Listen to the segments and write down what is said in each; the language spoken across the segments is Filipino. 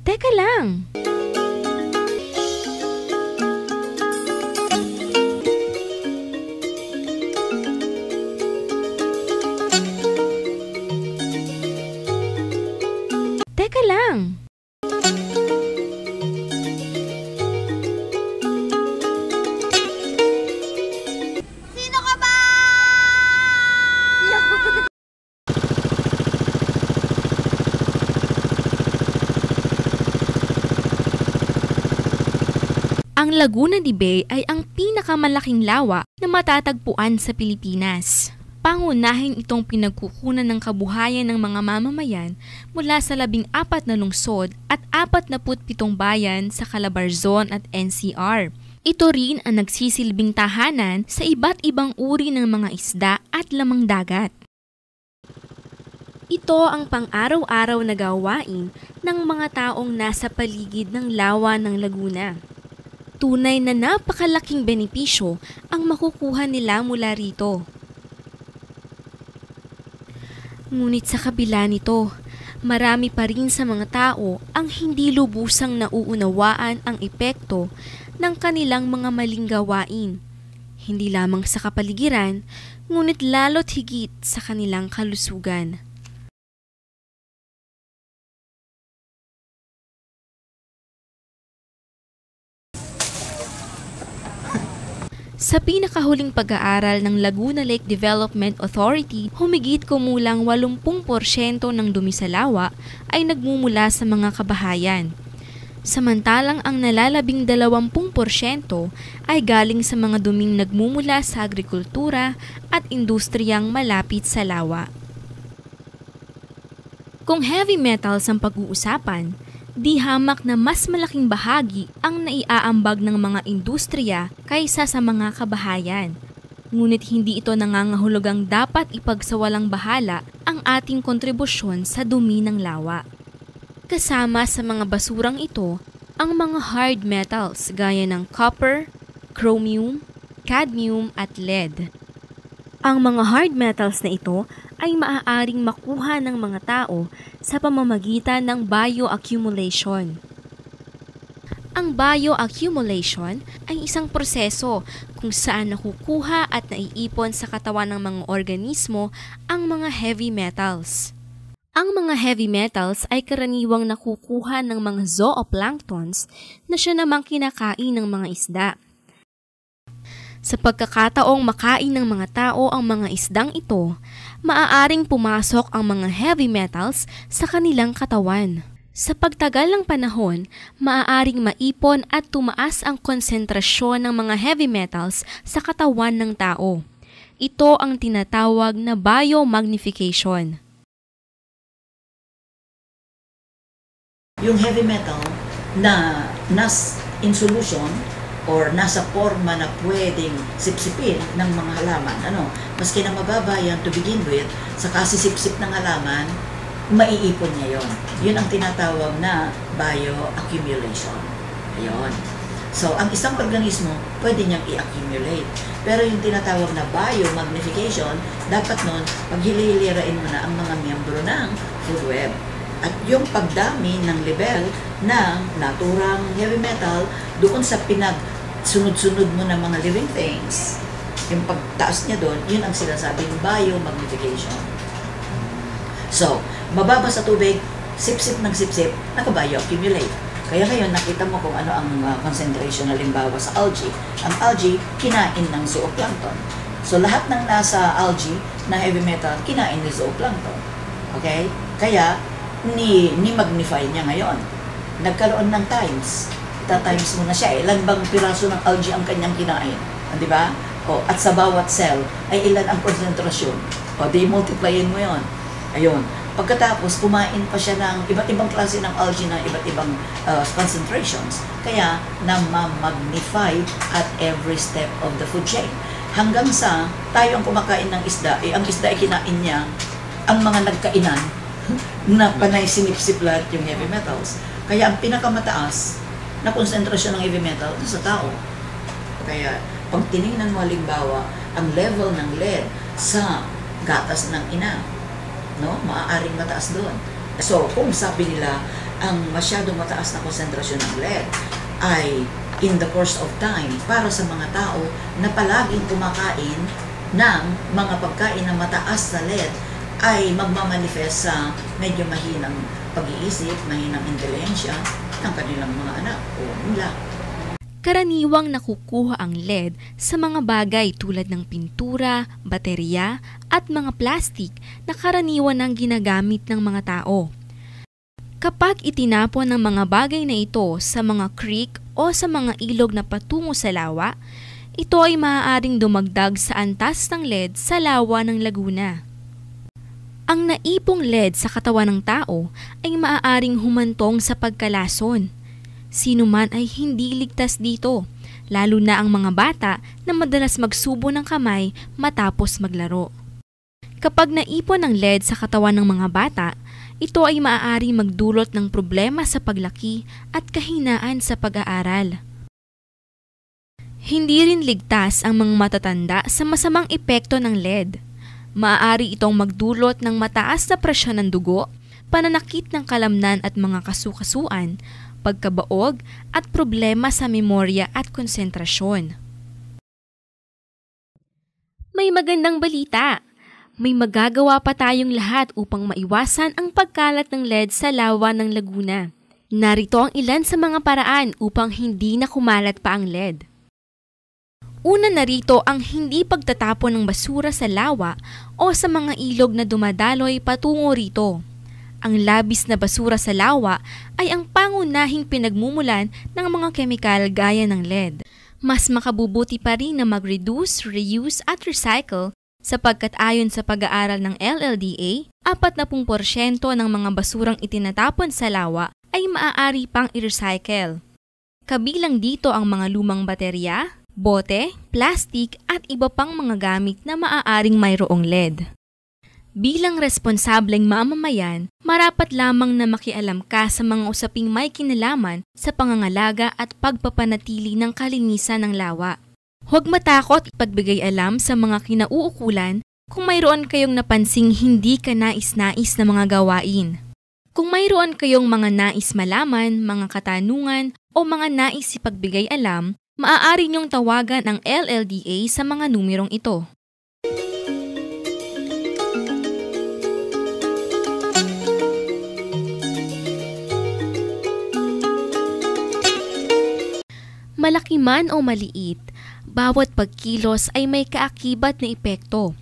Teka lang! Teka lang! Sino ka ba? Ang Laguna de Bay ay ang pinakamalaking lawa na matatagpuan sa Pilipinas. Pangunahin itong pinagkukunan ng kabuhayan ng mga mamamayan mula sa 14 na lungsod at 47 bayan sa Calabarzon at NCR. Ito rin ang nagsisilbing tahanan sa iba't ibang uri ng mga isda at lamang dagat. Ito ang pang-araw-araw na gawain ng mga taong nasa paligid ng lawa ng Laguna. Tunay na napakalaking benepisyo ang makukuha nila mula rito. Ngunit sa kabila nito, marami pa rin sa mga tao ang hindi lubusang nauunawaan ang epekto ng kanilang mga maling gawain, hindi lamang sa kapaligiran, ngunit lalo't higit sa kanilang kalusugan. Sa pinakahuling pag-aaral ng Laguna Lake Development Authority, humigit kumulang 80% ng dumi sa lawa ay nagmumula sa mga kabahayan. Samantalang ang nalalabing 20% ay galing sa mga duming nagmumula sa agrikultura at industriyang malapit sa lawa. Kung heavy metals ang pag-uusapan, di hamak na mas malaking bahagi ang naiaambag ng mga industriya kaysa sa mga kabahayan. Ngunit hindi ito nangangahulugang dapat ipagsawalang bahala ang ating kontribusyon sa dumi ng lawa. Kasama sa mga basurang ito ang mga hard metals gaya ng copper, chromium, cadmium at lead. Ang mga hard metals na ito ay maaaring makuha ng mga tao sa pamamagitan ng bioaccumulation. Ang bioaccumulation ay isang proseso kung saan nakukuha at naiipon sa katawan ng mga organismo ang mga heavy metals. Ang mga heavy metals ay karaniwang nakukuha ng mga zooplanktons na siya namang kinakain ng mga isda. Sa pagkakataong makain ng mga tao ang mga isdang ito, maaaring pumasok ang mga heavy metals sa kanilang katawan. Sa pagtagal ng panahon, maaaring maipon at tumaas ang konsentrasyon ng mga heavy metals sa katawan ng tao. Ito ang tinatawag na biomagnification. Yung heavy metal na in solution or nasa forma na pwedeng sipsipin ng mga halaman, maski na mababa yan to begin with, sa kasisipsip ng halaman, maiipon niya yon. Yun ang tinatawag na bioaccumulation. Ayun. So, ang isang organismo, pwede niyang i-accumulate. Pero yung tinatawag na biomagnification, dapat nun, paghililirain mo na ang mga miyembro ng food web. At yung pagdami ng level ng naturang heavy metal doon sa sunod-sunod mo ng mga living things, yung pagtaas niya doon, yun ang sinasabing biomagnification. So, mababa sa tubig, sip-sip ng sip-sip, naka-bioaccumulate. Kaya ngayon, nakita mo kung ano ang concentration halimbawa sa algae. Ang algae, kinain ng zooplankton. So, lahat ng nasa algae na heavy metal, kinain ni zooplankton. Okay? Kaya, ni-magnify niya ngayon. Nagkaroon ng times. Times mo na siya. Ilan bang piraso ng algae ang kanyang kinain? Di ba? At sa bawat cell ay ilan ang konsentrasyon. Di-multiplyin mo yon. Ayun. Pagkatapos, kumain pa siya ng iba't ibang klase ng algae na iba't ibang concentrations. Kaya, na-magnify at every step of the food chain. Hanggang sa tayo ang kumakain ng isda, ang isda ay kinain niya ang mga nagkainan na panay sinipsip lahat yung heavy metals. Kaya ang pinakamataas na konsentrasyon ng heavy metal ito sa tao. Kaya pag tinignan mo halimbawa ang level ng lead sa gatas ng ina, maaaring mataas doon. So kung sabi nila ang masyadong mataas na konsentrasyon ng lead ay in the course of time para sa mga tao na palaging kumakain ng mga pagkain na mataas na lead ay magmamanifest sa medyo mahinang pag-iisip, mahinang intelihensya ng kanilang mga anak o nila. Karaniwang nakukuha ang lead sa mga bagay tulad ng pintura, baterya at mga plastik na karaniwan ang ginagamit ng mga tao. Kapag itinapon ng mga bagay na ito sa mga creek o sa mga ilog na patungo sa lawa, ito ay maaaring dumagdag sa antas ng lead sa lawa ng laguna. Ang naipong lead sa katawan ng tao ay maaaring humantong sa pagkalason. Sino man ay hindi ligtas dito, lalo na ang mga bata na madalas magsubo ng kamay matapos maglaro. Kapag naipon ang lead sa katawan ng mga bata, ito ay maaari magdulot ng problema sa paglaki at kahinaan sa pag-aaral. Hindi rin ligtas ang mga matatanda sa masamang epekto ng lead. Maaari itong magdulot ng mataas na presyon ng dugo, pananakit ng kalamnan at mga kasukasuan, pagkabaog at problema sa memorya at konsentrasyon. May magandang balita! May magagawa pa tayong lahat upang maiwasan ang pagkalat ng lead sa lawa ng laguna. Narito ang ilan sa mga paraan upang hindi na kumalat pa ang lead. Una narito ang hindi pagtatapon ng basura sa lawa o sa mga ilog na dumadaloy patungo rito. Ang labis na basura sa lawa ay ang pangunahing pinagmumulan ng mga kemikal gaya ng lead. Mas makabubuti pa rin na mag-reduce, reuse at recycle sapagkat ayon sa pag-aaral ng LLDA, 40% ng mga basurang itinatapon sa lawa ay maaari pang i-recycle. Kabilang dito ang mga lumang baterya, bote, plastik at iba pang mga gamit na maaaring mayroong lead. Bilang responsableng mamamayan, marapat lamang na makialam ka sa mga usaping may kinalaman sa pangangalaga at pagpapanatili ng kalinisan ng lawa. Huwag matakot ipagbigay alam sa mga kinauukulan kung mayroon kayong napansing hindi ka nais-nais na mga gawain. Kung mayroon kayong mga nais malaman, mga katanungan o mga nais ipagbigay alam, maaari niyong tawagan ang LLDA sa mga numerong ito. Malaki man o maliit, bawat pagkilos ay may kaakibat na epekto,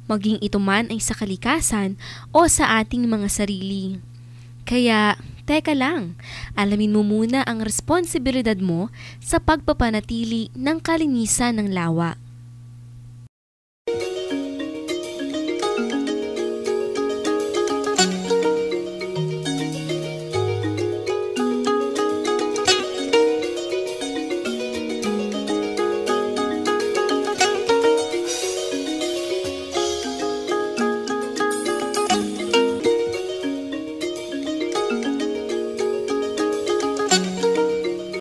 maging ito man ay sa kalikasan o sa ating mga sarili. Kaya, teka lang, alamin mo muna ang responsibilidad mo sa pagpapanatili ng kalinisan ng lawa.